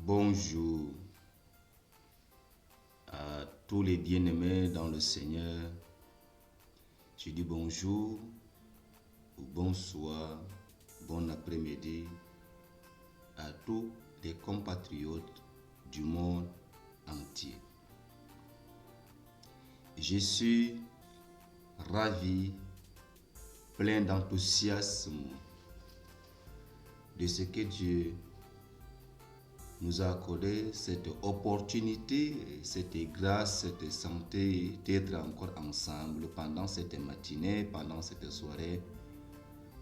Bonjour à tous les bien-aimés dans le Seigneur. Je dis bonjour ou bonsoir, bon après-midi à tous les compatriotes du monde entier. Je suis ravi, plein d'enthousiasme de ce que Dieu nous a accordé cette opportunité, cette grâce, cette santé d'être encore ensemble pendant cette matinée, pendant cette soirée,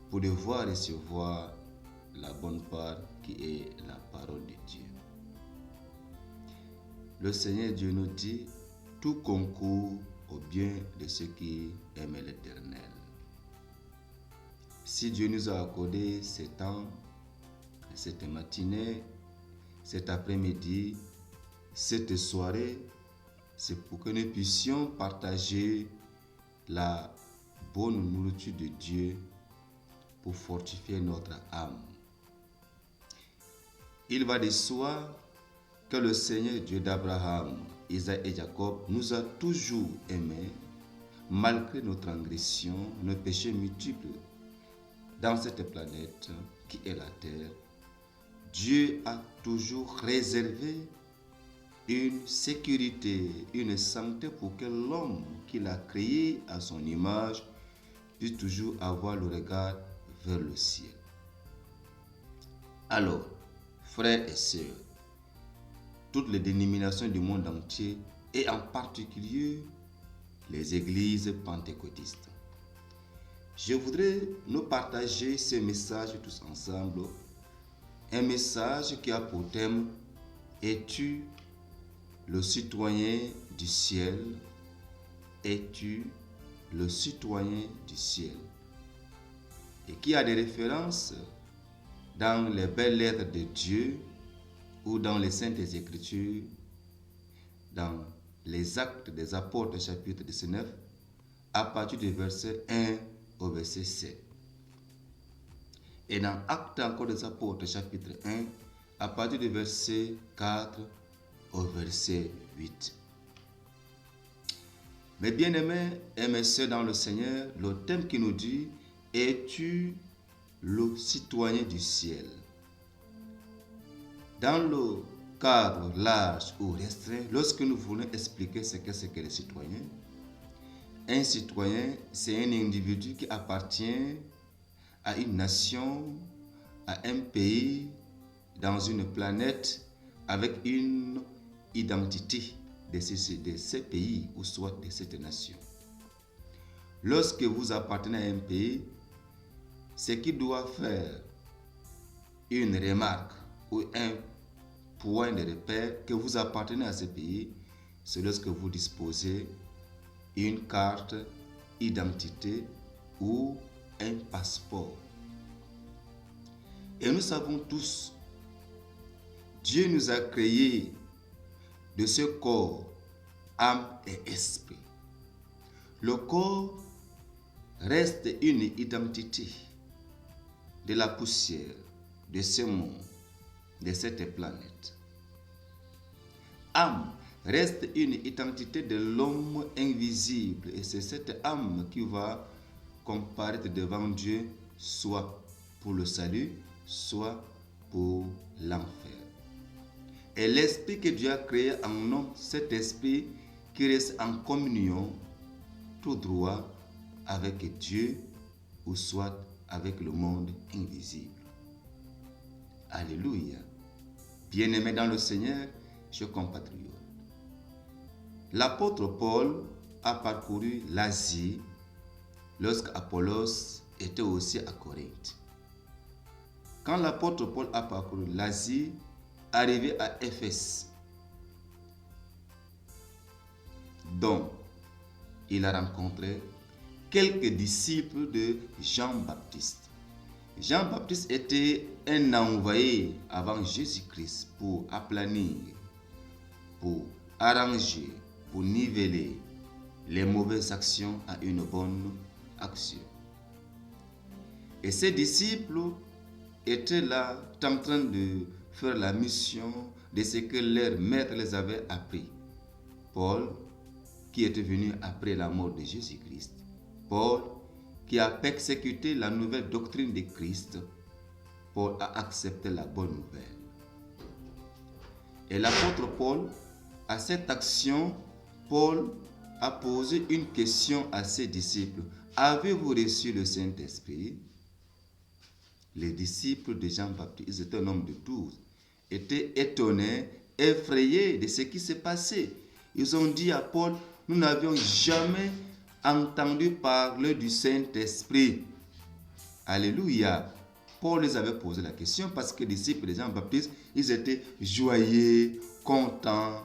pour devoir recevoir la bonne part qui est la parole de Dieu. Le Seigneur Dieu nous dit, tout concourt au bien de ceux qui aiment l'Éternel. Si Dieu nous a accordé ce temps, cette matinée, cet après-midi, cette soirée, c'est pour que nous puissions partager la bonne nourriture de Dieu pour fortifier notre âme. Il va de soi que le Seigneur Dieu d'Abraham, Isaac et Jacob nous a toujours aimés, malgré nos transgressions, nos péchés multiples. Dans cette planète qui est la terre, Dieu a toujours réservé une sécurité, une santé pour que l'homme qu'il a créé à son image puisse toujours avoir le regard vers le ciel. Alors, frères et sœurs, toutes les dénominations du monde entier et en particulier les églises pentecôtistes, je voudrais nous partager ce message tous ensemble. Un message qui a pour thème « Es-tu le citoyen du ciel? Es-tu le citoyen du ciel ?» et qui a des références dans les belles lettres de Dieu ou dans les Saintes Écritures, dans les Actes des Apôtres chapitre 19, à partir du verset 1 au verset 7. Et dans Actes encore des Apôtres, chapitre 1, à partir du verset 4 au verset 8. Mes bien-aimés et mes sœurs dans le Seigneur, le thème qui nous dit « Es-tu le citoyen du ciel ?» Dans le cadre large ou restreint, lorsque nous voulons expliquer ce qu'est le citoyen, un citoyen, c'est un individu qui appartient à une nation, à un pays, dans une planète, avec une identité de ce pays ou soit de cette nation. Lorsque vous appartenez à un pays, ce qui doit faire une remarque ou un point de repère que vous appartenez à ce pays, c'est lorsque vous disposez une carte d'identité ou un passeport. Et nous savons tous, Dieu nous a créés de ce corps, âme et esprit. Le corps reste une identité de la poussière, de ce monde, de cette planète. Âme reste une identité de l'homme invisible et c'est cette âme qui va comparaître devant Dieu, soit pour le salut, soit pour l'enfer. Et l'esprit que Dieu a créé en homme, cet esprit qui reste en communion tout droit avec Dieu ou soit avec le monde invisible. Alléluia. Bien-aimés dans le Seigneur, chers compatriotes. L'apôtre Paul a parcouru l'Asie lorsqu'Apollos était aussi à Corinthe. Quand l'apôtre Paul a parcouru l'Asie, arrivé à Éphèse, dont il a rencontré quelques disciples de Jean-Baptiste. Jean-Baptiste était un envoyé avant Jésus-Christ pour aplanir, pour arranger, pour niveler les mauvaises actions à une bonne action. Et ses disciples étaient là en train de faire la mission de ce que leur maître les avait appris. Paul, qui était venu après la mort de Jésus-Christ. Paul, qui a persécuté la nouvelle doctrine de Christ. Paul a accepté la bonne nouvelle. Et l'apôtre Paul, à cette action, Paul a posé une question à ses disciples. Avez-vous reçu le Saint-Esprit? Les disciples de Jean-Baptiste, ils étaient un nombre de 12, étaient étonnés, effrayés de ce qui s'est passé. Ils ont dit à Paul, nous n'avions jamais entendu parler du Saint-Esprit. Alléluia. Paul les avait posé la question parce que les disciples de Jean-Baptiste, ils étaient joyeux, contents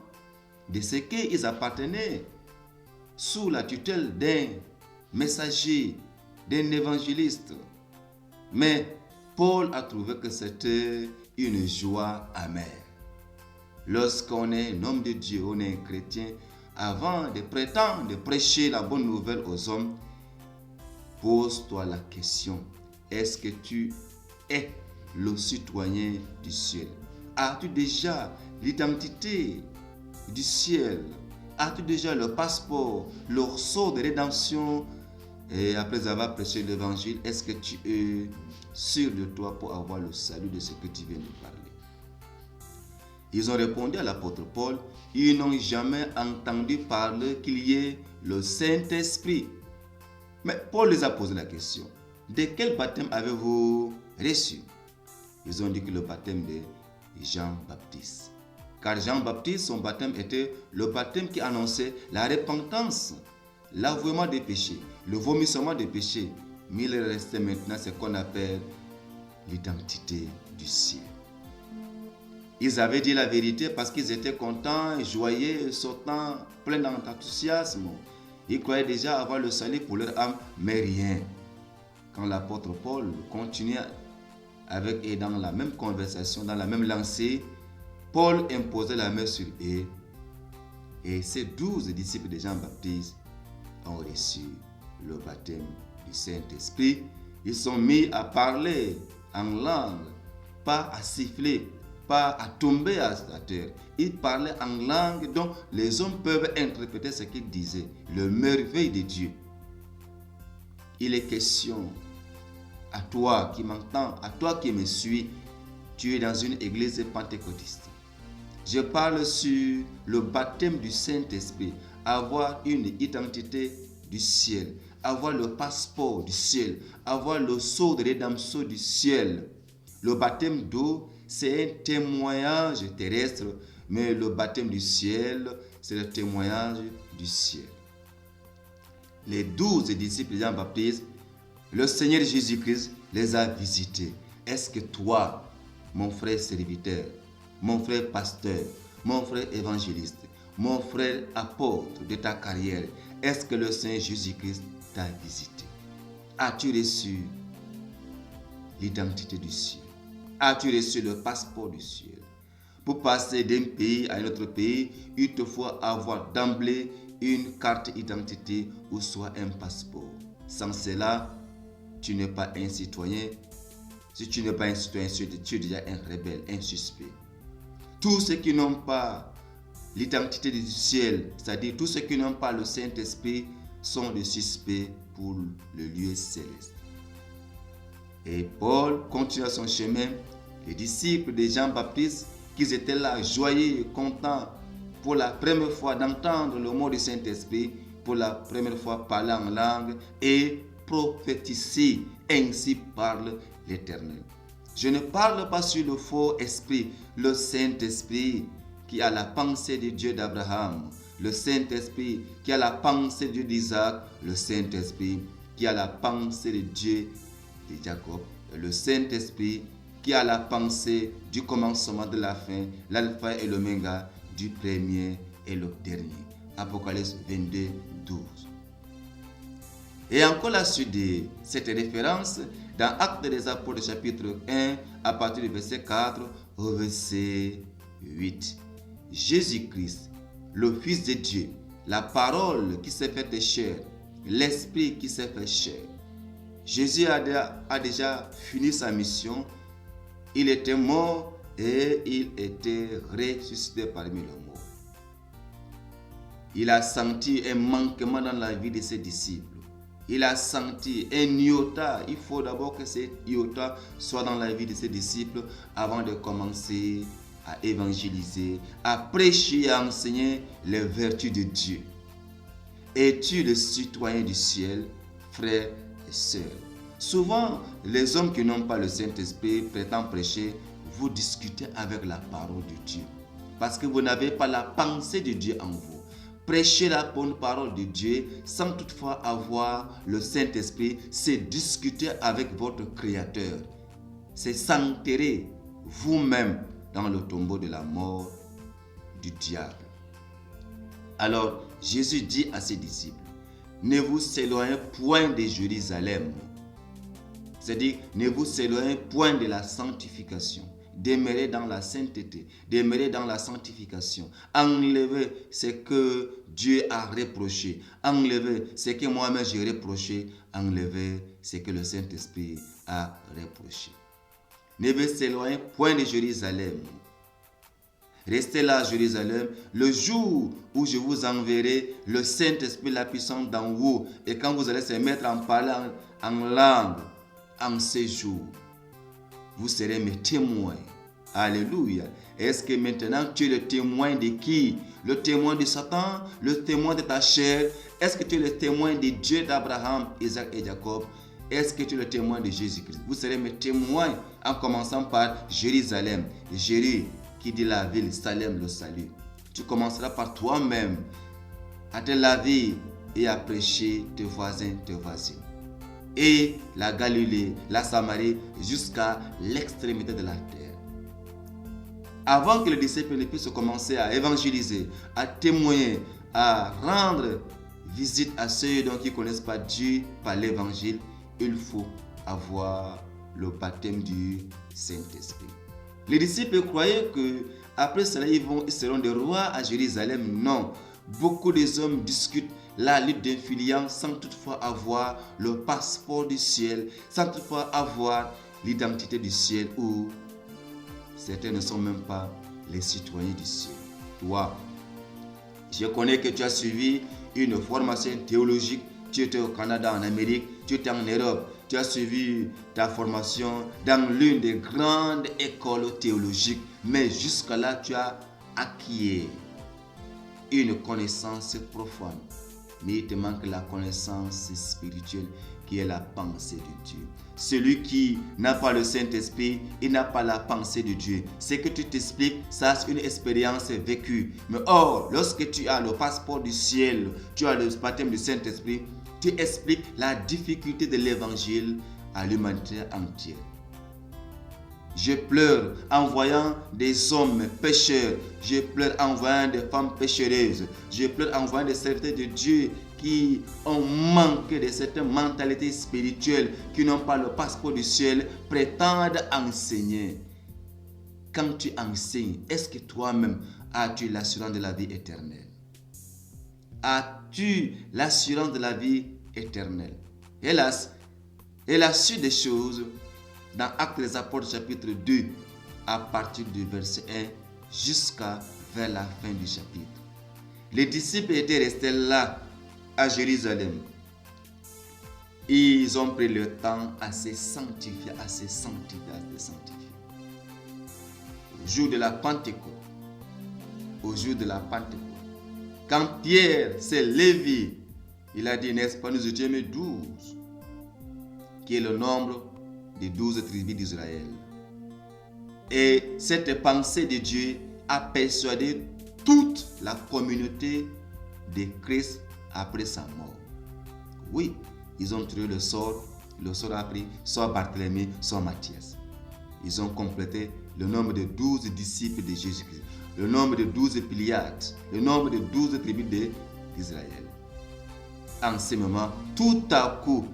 de ce qu'ils appartenaient sous la tutelle d'un messager, d'un évangéliste. Mais Paul a trouvé que c'était une joie amère. Lorsqu'on est un homme de Dieu, on est un chrétien, avant de prétendre de prêcher la bonne nouvelle aux hommes, pose-toi la question, est-ce que tu es le citoyen du ciel? As-tu déjà l'identité du ciel? As-tu déjà le passeport, le sceau de rédemption? Et après avoir prêché l'évangile, est-ce que tu es sûr de toi pour avoir le salut de ce que tu viens de parler? Ils ont répondu à l'apôtre Paul, ils n'ont jamais entendu parler qu'il y ait le Saint-Esprit. Mais Paul les a posé la question, de quel baptême avez-vous reçu? Ils ont dit que le baptême de Jean-Baptiste. Car Jean-Baptiste, son baptême était le baptême qui annonçait la repentance, l'avouement des péchés, le vomissement des péchés. Mais il restait maintenant ce qu'on appelle l'identité du ciel. Ils avaient dit la vérité parce qu'ils étaient contents, joyeux, sautant, pleins d'enthousiasme. Ils croyaient déjà avoir le salut pour leur âme, mais rien. Quand l'apôtre Paul continuait avec eux dans la même conversation, dans la même lancée, Paul imposait la main sur eux et ces 12 disciples de Jean-Baptiste ont reçu le baptême du Saint-Esprit. Ils sont mis à parler en langue, pas à siffler, pas à tomber à terre. Ils parlaient en langue dont les hommes peuvent interpréter ce qu'ils disaient, le merveille de Dieu. Il est question à toi qui m'entends, à toi qui me suis, tu es dans une église pentecôtiste. Je parle sur le baptême du Saint-Esprit, avoir une identité du ciel, avoir le passeport du ciel, avoir le sceau de rédemption du ciel. Le baptême d'eau, c'est un témoignage terrestre, mais le baptême du ciel, c'est le témoignage du ciel. Les 12 disciples de Jean-Baptiste, le Seigneur Jésus-Christ les a visités. Est-ce que toi, mon frère serviteur, mon frère pasteur, mon frère évangéliste, mon frère apôtre de ta carrière, est-ce que le Seigneur Jésus-Christ t'a visité? As-tu reçu l'identité du ciel? As-tu reçu le passeport du ciel? Pour passer d'un pays à un autre pays, il te faut avoir d'emblée une carte d'identité ou soit un passeport. Sans cela, tu n'es pas un citoyen. Si tu n'es pas un citoyen, tu es déjà un rebelle, un suspect. Tous ceux qui n'ont pas l'identité du ciel, c'est-à-dire tous ceux qui n'ont pas le Saint-Esprit, sont des suspects pour le lieu céleste. Et Paul continue son chemin. Les disciples de Jean-Baptiste, qui étaient là, joyeux et contents, pour la première fois d'entendre le mot du Saint-Esprit, pour la première fois parler en langue et prophétiser. Ainsi parle l'Éternel. Je ne parle pas sur le faux esprit, le Saint-Esprit qui a la pensée de Dieu d'Abraham, le Saint-Esprit qui a la pensée de Dieu d'Isaac, le Saint-Esprit qui a la pensée de Dieu de Jacob, le Saint-Esprit qui a la pensée du commencement de la fin, l'alpha et l'oméga, du premier et le dernier. Apocalypse 22, 12. Et encore la suite de cette référence, dans Actes des Apôtres chapitre 1, à partir du verset 4 au verset 8. Jésus-Christ, le Fils de Dieu, la parole qui s'est faite chair, l'Esprit qui s'est fait chair. Jésus a déjà fini sa mission. Il était mort et il était ressuscité parmi les morts. Il a senti un manquement dans la vie de ses disciples. Il a senti un iota. Il faut d'abord que cet iota soit dans la vie de ses disciples avant de commencer à évangéliser, à prêcher et à enseigner les vertus de Dieu. Es-tu le citoyen du ciel, frères et sœurs? Souvent, les hommes qui n'ont pas le Saint-Esprit prétendent prêcher, vous discutez avec la parole de Dieu. Parce que vous n'avez pas la pensée de Dieu en vous. Prêcher la bonne parole de Dieu sans toutefois avoir le Saint-Esprit, c'est discuter avec votre Créateur. C'est s'enterrer vous-même dans le tombeau de la mort du diable. Alors, Jésus dit à ses disciples, ne vous éloignez point de Jérusalem. C'est-à-dire, ne vous éloignez point de la sanctification. Demeurez dans la sainteté, demeurez dans la sanctification. Enlevez ce que Dieu a reproché. Enlevez ce que moi-même j'ai reproché. Enlevez ce que le Saint-Esprit a reproché. Ne vous éloignez point de Jérusalem. Restez là à Jérusalem le jour où je vous enverrai le Saint-Esprit, la puissance dans vous. Et quand vous allez se mettre en parlant en langue, en ces jours, vous serez mes témoins. Alléluia. Est-ce que maintenant tu es le témoin de qui? Le témoin de Satan? Le témoin de ta chair? Est-ce que tu es le témoin de Dieu d'Abraham, Isaac et Jacob? Est-ce que tu es le témoin de Jésus-Christ? Vous serez mes témoins en commençant par Jérusalem. Jéru qui dit la ville, Salem le salut. Tu commenceras par toi-même à te laver et à prêcher tes voisins, tes voisines. Et la Galilée, la Samarie, jusqu'à l'extrémité de la terre. Avant que les disciples ne puissent commencer à évangéliser, à témoigner, à rendre visite à ceux qui ne connaissent pas Dieu par l'évangile, il faut avoir le baptême du Saint-Esprit. Les disciples croyaient que après cela, ils seront des rois à Jérusalem. Non, beaucoup des hommes discutent la lutte d'influence sans toutefois avoir le passeport du ciel, sans toutefois avoir l'identité du ciel, ou certains ne sont même pas les citoyens du ciel. Toi, je connais que tu as suivi une formation théologique, tu étais au Canada, en Amérique, tu étais en Europe, tu as suivi ta formation dans l'une des grandes écoles théologiques, mais jusqu'à là, tu as acquis une connaissance profonde. Mais il te manque la connaissance spirituelle qui est la pensée de Dieu. Celui qui n'a pas le Saint-Esprit, il n'a pas la pensée de Dieu. Ce que tu t'expliques, ça c'est une expérience vécue. Mais or, lorsque tu as le passeport du ciel, tu as le baptême du Saint-Esprit, tu expliques la difficulté de l'évangile à l'humanité entière. Je pleure en voyant des hommes pécheurs. Je pleure en voyant des femmes péchereuses. Je pleure en voyant des serviteurs de Dieu qui ont manqué de cette mentalité spirituelle, qui n'ont pas le passeport du ciel, prétendent enseigner. Quand tu enseignes, est-ce que toi-même as-tu l'assurance de la vie éternelle? As-tu l'assurance de la vie éternelle? Hélas, et la suite des choses, dans Actes des Apôtres chapitre 2, à partir du verset 1 jusqu'à vers la fin du chapitre. Les disciples étaient restés là, à Jérusalem. Ils ont pris le temps à se sanctifier, à se sanctifier, à se sanctifier. Au jour de la Pentecôte, quand Pierre s'est levé, il a dit, n'est-ce pas, nous étions 12, qui est le nombre des 12 tribus d'Israël. Et cette pensée de Dieu a persuadé toute la communauté de Christ après sa mort. Oui, ils ont trouvé le sort a pris soit Barthélemy, soit Matthias. Ils ont complété le nombre de 12 disciples de Jésus-Christ, le nombre de 12 piliades, le nombre de 12 tribus d'Israël. En ce moment, tout à coup,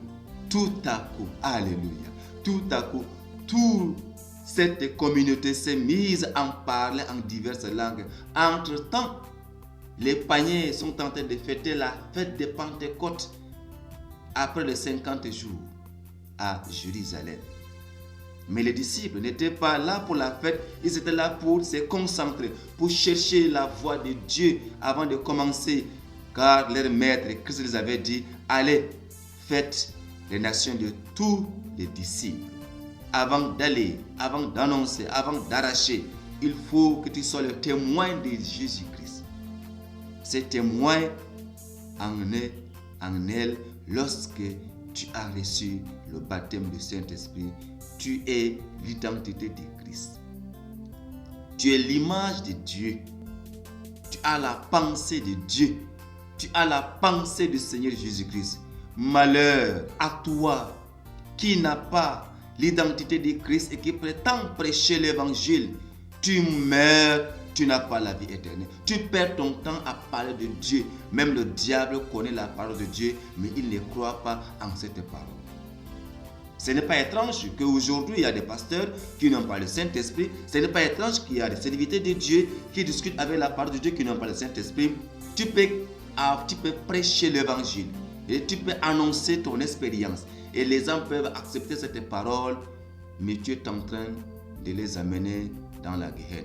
alléluia, tout à coup, toute cette communauté s'est mise à parler en diverses langues. Entre-temps, les païens sont en train de fêter la fête de Pentecôte après les 50 jours à Jérusalem. Mais les disciples n'étaient pas là pour la fête, ils étaient là pour se concentrer, pour chercher la voix de Dieu avant de commencer. Car leur maître, Christ les avait dit, allez, faites les nations de tous les disciples. Avant d'aller, avant d'annoncer, avant d'arracher, il faut que tu sois le témoin de Jésus-Christ. C'est témoin en elle lorsque tu as reçu le baptême du Saint-Esprit. Tu es l'identité de Christ. Tu es l'image de Dieu. Tu as la pensée de Dieu. Tu as la pensée du Seigneur Jésus-Christ. Malheur à toi qui n'a pas l'identité de Christ et qui prétend prêcher l'évangile. Tu meurs, tu n'as pas la vie éternelle. Tu perds ton temps à parler de Dieu. Même le diable connaît la parole de Dieu, mais il ne croit pas en cette parole. Ce n'est pas étrange qu'aujourd'hui il y a des pasteurs qui n'ont pas le Saint-Esprit. Ce n'est pas étrange qu'il y a des serviteurs de Dieu qui discutent avec la parole de Dieu qui n'ont pas le Saint-Esprit. Tu peux prêcher l'évangile et tu peux annoncer ton expérience. Et les gens peuvent accepter cette parole, mais tu es en train de les amener dans la guerre.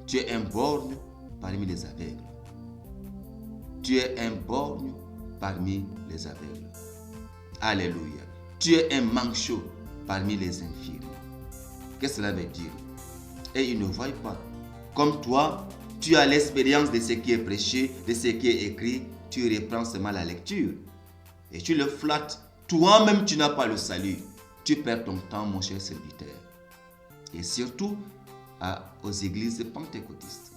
Tu es un borgne parmi les aveugles. Tu es un borgne parmi les aveugles. Alléluia. Tu es un manchot parmi les infirmes. Qu'est-ce que cela veut dire? Et ils ne voient pas. Comme toi, tu as l'expérience de ce qui est prêché, de ce qui est écrit. Tu reprends seulement la lecture. Et tu le flattes. Toi-même, tu n'as pas le salut. Tu perds ton temps, mon cher serviteur. Et surtout, aux églises pentecôtistes.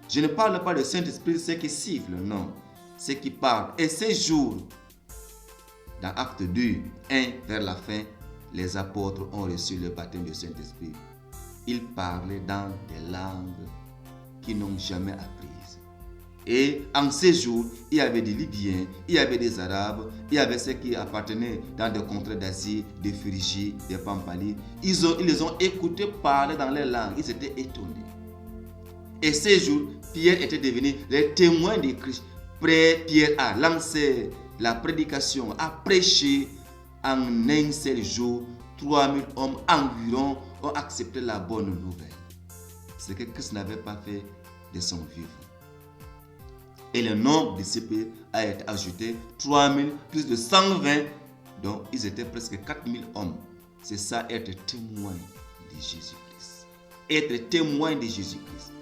Je ne parle pas de Saint-Esprit, ceux qui sifflent, non. Ceux qui parlent. Et ces jours, dans Acte 2, 1, vers la fin, les apôtres ont reçu le baptême du Saint-Esprit. Ils parlaient dans des langues qu'ils n'ont jamais apprises. Et en ces jours, il y avait des Libyens, il y avait des Arabes, il y avait ceux qui appartenaient dans des contrées d'Asie, des Phrygies, des Pampalies. Ils les ont écoutés parler dans leur langue. Ils étaient étonnés. Et ces jours, Pierre était devenu le témoin de Christ. Pierre a lancé la prédication, a prêché en un seul jour. 3000 hommes environ ont accepté la bonne nouvelle. C'est que Christ n'avait pas fait de son vivant. Et le nombre de disciples a été ajouté, 3000 plus de 120, donc ils étaient presque 4000 hommes. C'est ça, être témoin de Jésus-Christ. Être témoin de Jésus-Christ.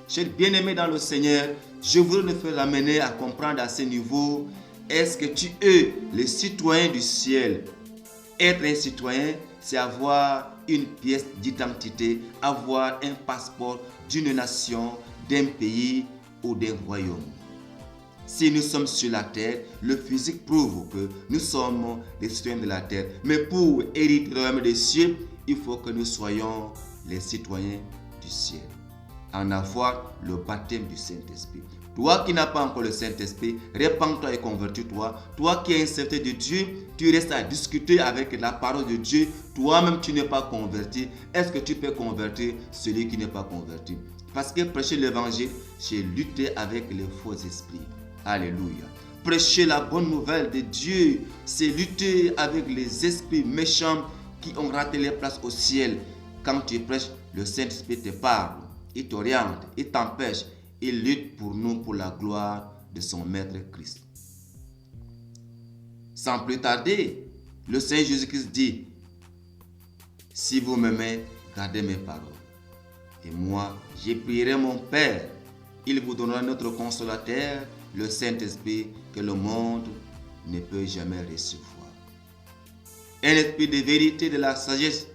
Chers bien-aimés dans le Seigneur, je voudrais nous faire amener à comprendre à ce niveau, est-ce que tu es le citoyen du ciel? Être un citoyen, c'est avoir une pièce d'identité, avoir un passeport d'une nation, d'un pays ou d'un royaume. Si nous sommes sur la terre, le physique prouve que nous sommes des citoyens de la terre. Mais pour hériter le royaume des cieux, il faut que nous soyons les citoyens du ciel. En avoir le baptême du Saint-Esprit. Toi qui n'as pas encore le Saint-Esprit, répands-toi et convertis-toi. Toi qui es un serviteur de Dieu, tu restes à discuter avec la parole de Dieu. Toi-même, tu n'es pas converti. Est-ce que tu peux convertir celui qui n'est pas converti? Parce que prêcher l'évangile, c'est lutter avec les faux esprits. Alléluia. Prêcher la bonne nouvelle de Dieu, c'est lutter avec les esprits méchants qui ont raté les places au ciel. Quand tu prêches, le Saint-Esprit te parle, il t'oriente, il t'empêche, il lutte pour nous, pour la gloire de son Maître Christ. Sans plus tarder, le Seigneur Jésus-Christ dit, si vous m'aimez, gardez mes paroles. Et moi, je prierai mon Père, il vous donnera notre consolateur, le Saint-Esprit que le monde ne peut jamais recevoir. Un esprit de vérité, de la sagesse,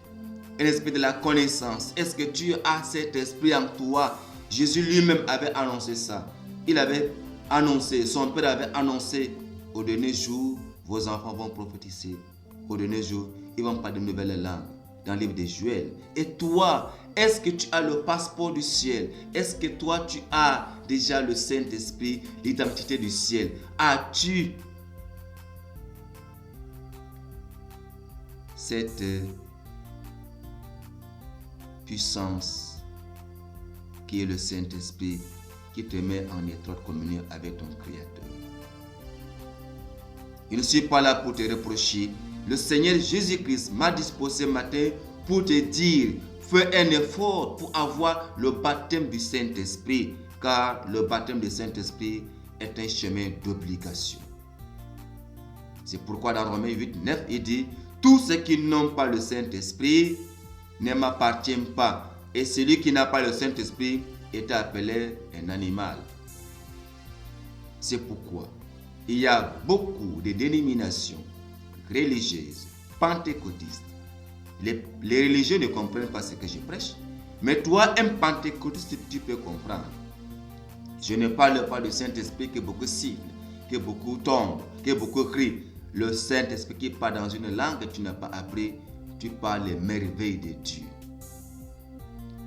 un esprit de la connaissance. Est-ce que tu as cet esprit en toi? Jésus lui-même avait annoncé ça. Il avait annoncé, son Père avait annoncé, au dernier jour, vos enfants vont prophétiser. Au dernier jour, ils vont parler de nouvelles langues. Dans le livre de Joël. Et toi, est-ce que tu as le passeport du ciel? Est-ce que toi, tu as déjà le Saint-Esprit, l'identité du ciel? As-tu cette puissance qui est le Saint-Esprit qui te met en étroite communion avec ton Créateur? Je ne suis pas là pour te reprocher. Le Seigneur Jésus-Christ m'a disposé ce matin pour te dire, fais un effort pour avoir le baptême du Saint-Esprit, car le baptême du Saint-Esprit est un chemin d'obligation. C'est pourquoi dans Romains 8, 9, il dit, tous ceux qui n'ont pas le Saint-Esprit ne m'appartiennent pas. Et celui qui n'a pas le Saint-Esprit est appelé un animal. C'est pourquoi il y a beaucoup de dénominations religieuses, pentecôtistes. Les religieux ne comprennent pas ce que je prêche, mais toi, un pentecôtiste, tu peux comprendre. Je ne parle pas du Saint-Esprit que beaucoup sifflent, que beaucoup tombent, que beaucoup crient. Le Saint-Esprit qui parle dans une langue que tu n'as pas appris, tu parles les merveilles de Dieu.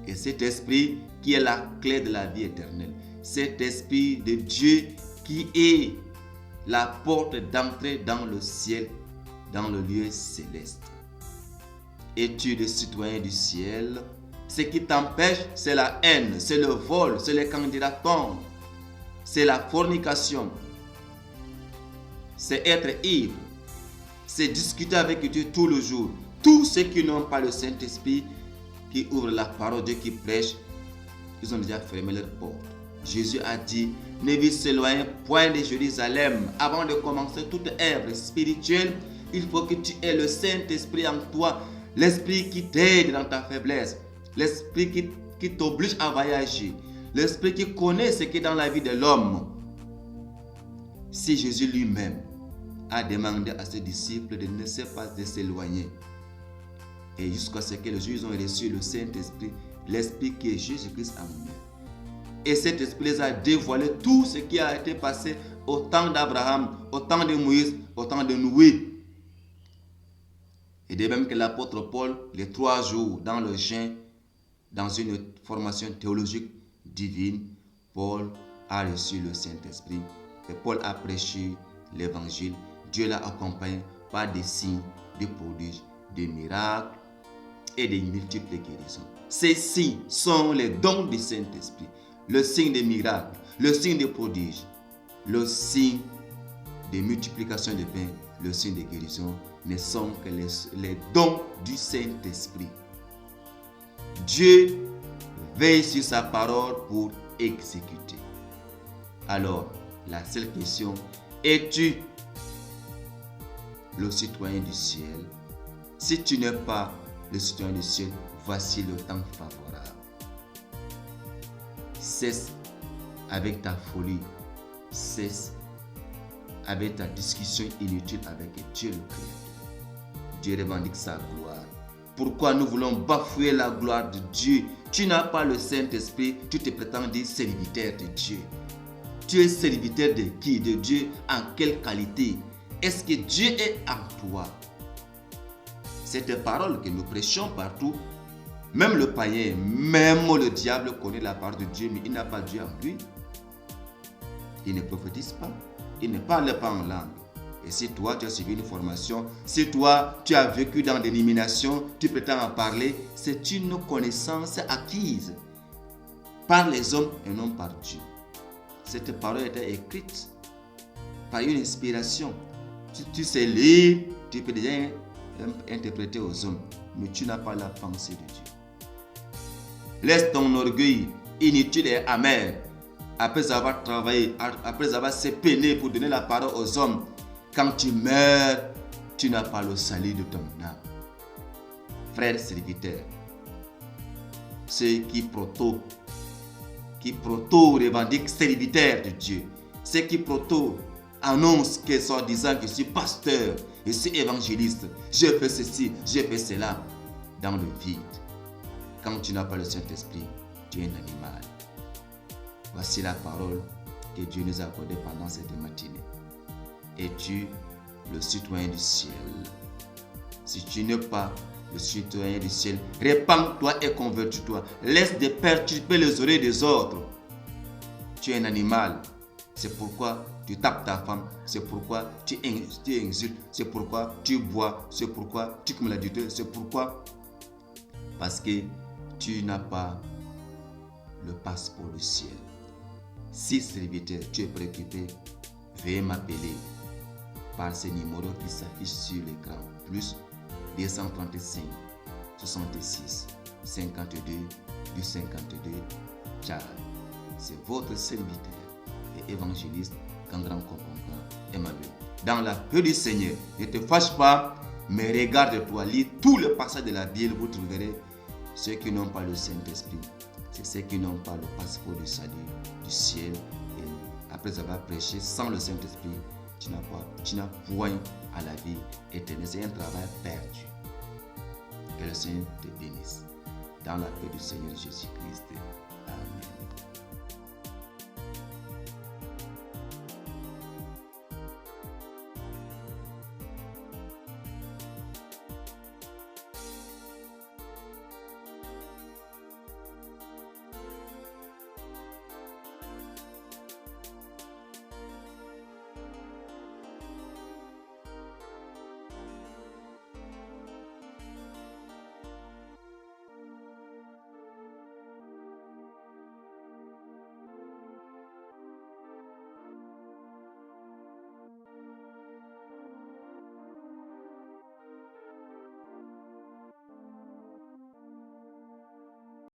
Et cet esprit qui est la clé de la vie éternelle, cet esprit de Dieu qui est la porte d'entrée dans le ciel, dans le lieu céleste. Es-tu le citoyen du ciel? Ce qui t'empêche, c'est la haine, c'est le vol, c'est les candidatons, c'est la fornication, c'est être ivre, c'est discuter avec Dieu tout le jour. Tous ceux qui n'ont pas le Saint-Esprit, qui ouvrent la parole de Dieu, qui prêchent, ils ont déjà fermé leurs portes. Jésus a dit, ne vous éloignez point de Jérusalem. Avant de commencer toute œuvre spirituelle, il faut que tu aies le Saint-Esprit en toi, l'Esprit qui t'aide dans ta faiblesse, l'Esprit qui t'oblige à voyager, l'Esprit qui connaît ce qui est dans la vie de l'homme. Si Jésus lui-même a demandé à ses disciples de ne pas s'éloigner, et jusqu'à ce que les Juifs ont reçu le Saint-Esprit, l'Esprit qui est Jésus-Christ en eux. Et cet Esprit les a dévoilé tout ce qui a été passé au temps d'Abraham, au temps de Moïse, au temps de Noé. Et de même que l'apôtre Paul, les 3 jours dans le jeûne, dans une formation théologique divine, Paul a reçu le Saint-Esprit et Paul a prêché l'évangile. Dieu l'a accompagné par des signes, des prodiges, des miracles et des multiples guérisons. Ces signes sont les dons du Saint-Esprit. Le signe des miracles, le signe des prodiges, le signe des multiplications de pain, le signe des guérisons ne sont que les dons du Saint-Esprit. Dieu veille sur sa parole pour exécuter. Alors, la seule question, es-tu le citoyen du ciel? Si tu n'es pas le citoyen du ciel, voici le temps favorable. Cesse avec ta folie, cesse avec ta discussion inutile avec Dieu le Créateur. Dieu revendique sa gloire. Pourquoi nous voulons bafouer la gloire de Dieu? Tu n'as pas le Saint-Esprit, tu te prétends dire serviteur de Dieu. Tu es serviteur de qui? De Dieu en quelle qualité? Est-ce que Dieu est en toi? Cette parole que nous prêchons partout, même le païen, même le diable connaît la parole de Dieu, mais il n'a pas Dieu en lui. Il ne prophétise pas, il ne parle pas en langue. Et si toi, tu as suivi une formation, si toi, tu as vécu dans des illuminations, tu prétends en parler, c'est une connaissance acquise par les hommes et non par Dieu. Cette parole était écrite par une inspiration. Si tu sais lire, tu peux déjà interpréter aux hommes, mais tu n'as pas la pensée de Dieu. Laisse ton orgueil inutile et amer. Après avoir travaillé, après avoir se peiner pour donner la parole aux hommes, quand tu meurs, tu n'as pas le salut de ton âme. Frères serviteurs, ceux qui proto revendiquent serviteurs de Dieu, ceux qui proto annoncent que soit disant que je suis pasteur, je suis évangéliste, je fais ceci, je fais cela, dans le vide. Quand tu n'as pas le Saint-Esprit, tu es un animal. Voici la parole que Dieu nous a accordée pendant cette matinée. Es-tu le citoyen du ciel? Si tu n'es pas le citoyen du ciel, répands-toi et convertis-toi. Laisse de perturber les oreilles des autres. Tu es un animal. C'est pourquoi tu tapes ta femme. C'est pourquoi tu insultes. C'est pourquoi tu bois. C'est pourquoi tu commets l'adultère. C'est pourquoi. Parce que tu n'as pas le passeport du ciel. Si serviteur, tu es préoccupé, veuillez m'appeler par ce numéro qui s'affiche sur l'écran, plus 235 66 52 52 Tchad. C'est votre serviteur et évangéliste Kangran Kokonga Emmanuel. Dans la paix du Seigneur, ne te fâche pas, mais regarde-toi, lis tous les passages de la Bible, vous trouverez ceux qui n'ont pas le Saint-Esprit. C'est ceux qui n'ont pas le passeport du salut, du ciel. Et après avoir prêché sans le Saint-Esprit, tu n'as point à la vie éternelle. C'est un travail perdu. Que le Seigneur te bénisse. Dans la paix du Seigneur Jésus-Christ. Amen.